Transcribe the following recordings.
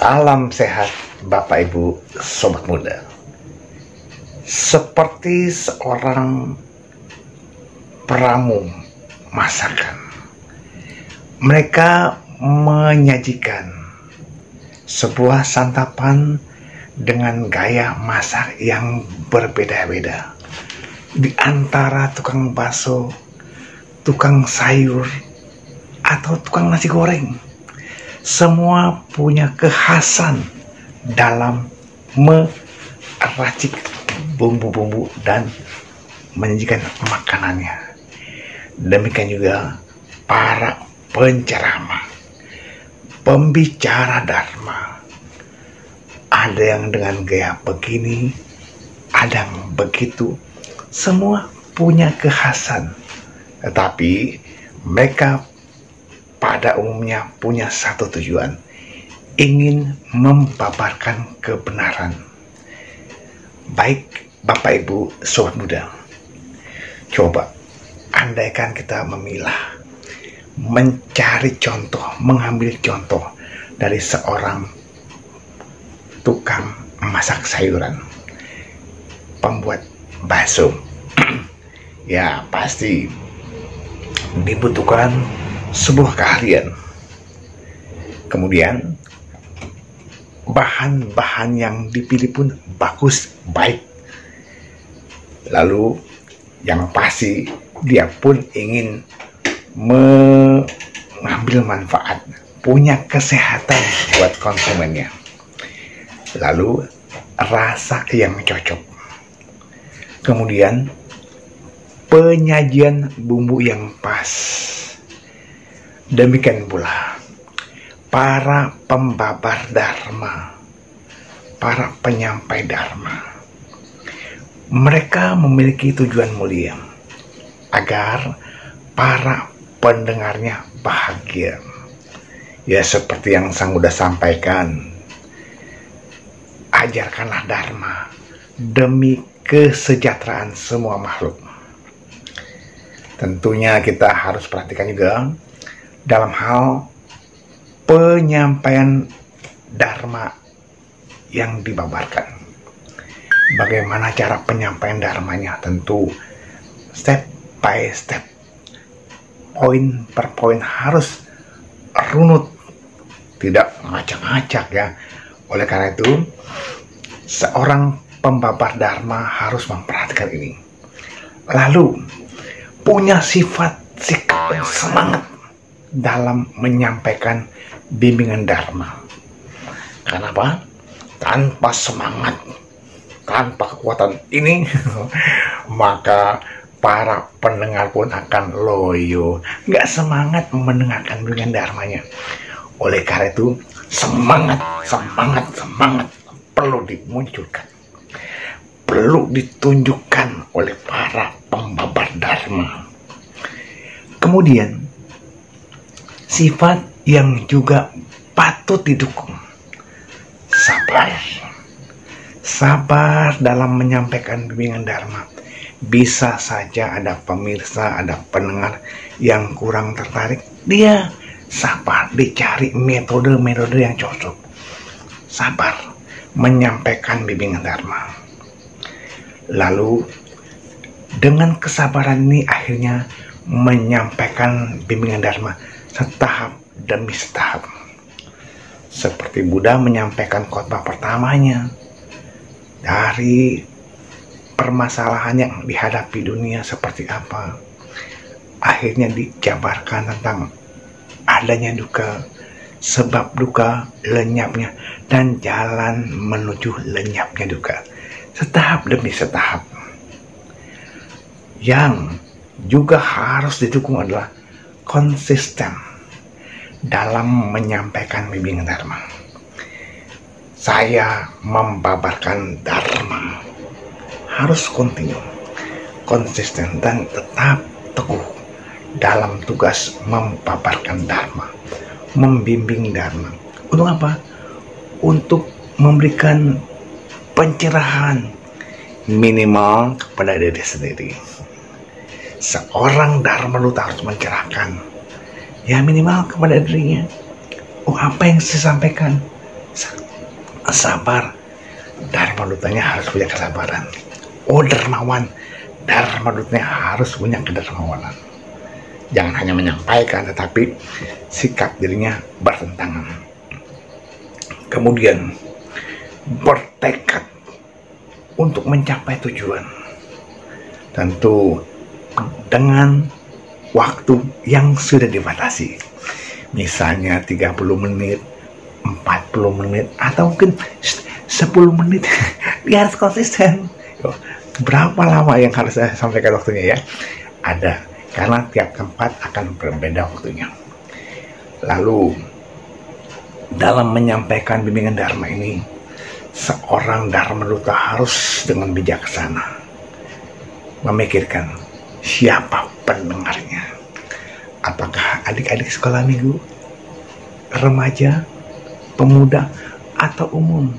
Salam sehat Bapak Ibu Sobat Muda. Seperti seorang peramu masakan, mereka menyajikan sebuah santapan dengan gaya masak yang berbeda-beda. Di antara tukang bakso, tukang sayur, atau tukang nasi goreng, semua punya kekhasan dalam meracik bumbu-bumbu dan menyajikan makanannya. Demikian juga para penceramah, pembicara dharma. Ada yang dengan gaya begini, ada yang begitu. Semua punya kekhasan, tetapi mereka pada umumnya punya satu tujuan, ingin membabarkan kebenaran. Baik Bapak Ibu Sobat Muda, coba andaikan kita memilah, mencari contoh, mengambil contoh dari seorang tukang masak sayuran, pembuat bakso. Ya pasti dibutuhkan sebuah keahlian. Kemudian bahan-bahan yang dipilih pun bagus, baik. Lalu yang pasti dia pun ingin mengambil manfaat, punya kesehatan buat konsumennya. Lalu rasa yang cocok. Kemudian penyajian bumbu yang pas. Demikian pula para pembabar dharma, para penyampai dharma, mereka memiliki tujuan mulia agar para pendengarnya bahagia. Ya seperti yang Sang Buddha sampaikan, ajarkanlah dharma demi kesejahteraan semua makhluk. Tentunya kita harus perhatikan juga dalam hal penyampaian dharma yang dibabarkan. Bagaimana cara penyampaian dharmanya? Tentu step by step, poin per poin harus runut, tidak ngacak-ngacak ya. Oleh karena itu, seorang pembabar dharma harus memperhatikan ini. Lalu punya sifat sikap dan semangat dalam menyampaikan bimbingan dharma. Kenapa? Tanpa semangat, tanpa kekuatan ini, maka para pendengar pun akan loyo, nggak semangat mendengarkan bimbingan dharmanya. Oleh karena itu, semangat perlu dimunculkan, perlu ditunjukkan oleh para pembabar dharma. Kemudian sifat yang juga patut didukung, sabar dalam menyampaikan bimbingan dharma. Bisa saja ada pemirsa, ada pendengar yang kurang tertarik, dia sabar, dicari metode-metode yang cocok, sabar menyampaikan bimbingan dharma. Lalu dengan kesabaran ini akhirnya menyampaikan bimbingan dharma setahap demi setahap. Seperti Buddha menyampaikan khotbah pertamanya dari permasalahan yang dihadapi dunia seperti apa. Akhirnya dijabarkan tentang adanya duka, sebab duka, lenyapnya, dan jalan menuju lenyapnya duka. Setahap demi setahap. Yang juga harus didukung adalah konsisten dalam menyampaikan bimbingan dharma. Saya membabarkan dharma harus kontinu, konsisten, dan tetap teguh dalam tugas membabarkan dharma, membimbing dharma. Untuk apa? Untuk memberikan pencerahan minimal kepada diri sendiri. Seorang dharma luta harus mencerahkan, ya minimal kepada dirinya. Oh, apa yang saya sampaikan Sabar, Dharma Dutanya harus punya kesabaran. Oh dermawan, Dharma Dutanya harus punya kedermawanan. Jangan hanya menyampaikan, tetapi sikap dirinya bertentangan. Kemudian bertekad untuk mencapai tujuan. Tentu dengan waktu yang sudah dibatasi. Misalnya 30 menit, 40 menit, atau mungkin 10 menit. Dia harus konsisten. Berapa lama yang harus saya sampaikan waktunya ya? Ada, karena tiap tempat akan berbeda waktunya. Lalu dalam menyampaikan bimbingan Dharma ini, seorang Dharma Duta harus dengan bijaksana memikirkan siapa pendengarnya. Apakah adik-adik sekolah minggu, remaja, pemuda, atau umum?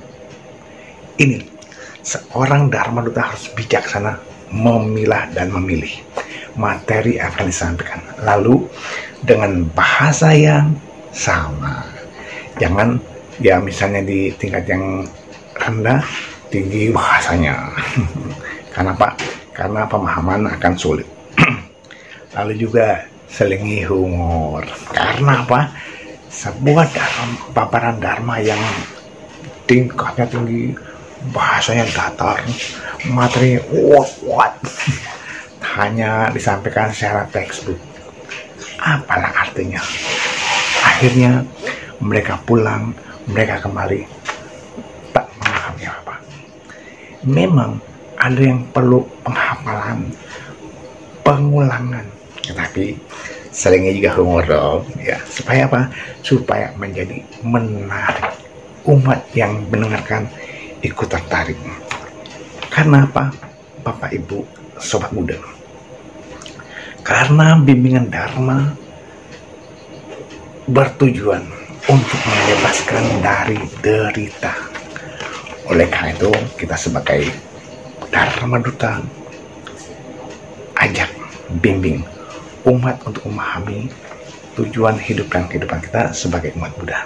Ini, seorang Dharma Duta harus bijaksana memilah dan memilih materi yang akan disampaikan. Lalu dengan bahasa yang sama. Jangan ya misalnya di tingkat yang rendah tinggi bahasanya. Kenapa? Karena pemahaman akan sulit. Lalu juga selingi humor. Karena apa? Sebuah paparan Dharma yang tingkatnya tinggi, bahasanya datar, materi what hanya disampaikan secara textbook. Apalah artinya? Akhirnya mereka pulang, mereka kembali tak memahami apa. Memang ada yang perlu penghafalan, pengulangan, tetapi seringnya juga humor dong, ya. Supaya apa? Supaya menjadi menarik, umat yang mendengarkan ikut tertarik. Karena apa? Bapak Ibu, Sobat Muda, karena bimbingan Dharma bertujuan untuk membebaskan dari derita. Oleh karena itu, kita sebagai Dharma Duta ajak, bimbing umat untuk memahami tujuan hidup dan kehidupan kita sebagai umat Buddha.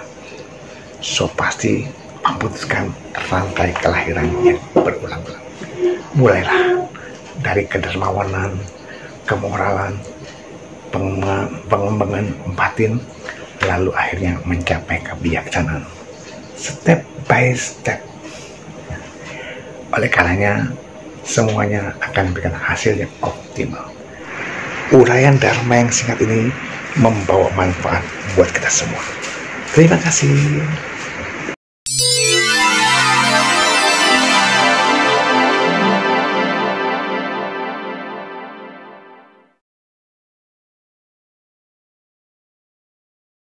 So pasti memutuskan rantai kelahiran yang berulang-ulang. Mulailah dari kedermawanan, kemoralan, pengembangan batin, lalu akhirnya mencapai kebijaksanaan. Step by step. Oleh karenanya, semuanya akan memberikan hasil yang optimal. Uraian Dharma yang singkat ini membawa manfaat buat kita semua. Terima kasih.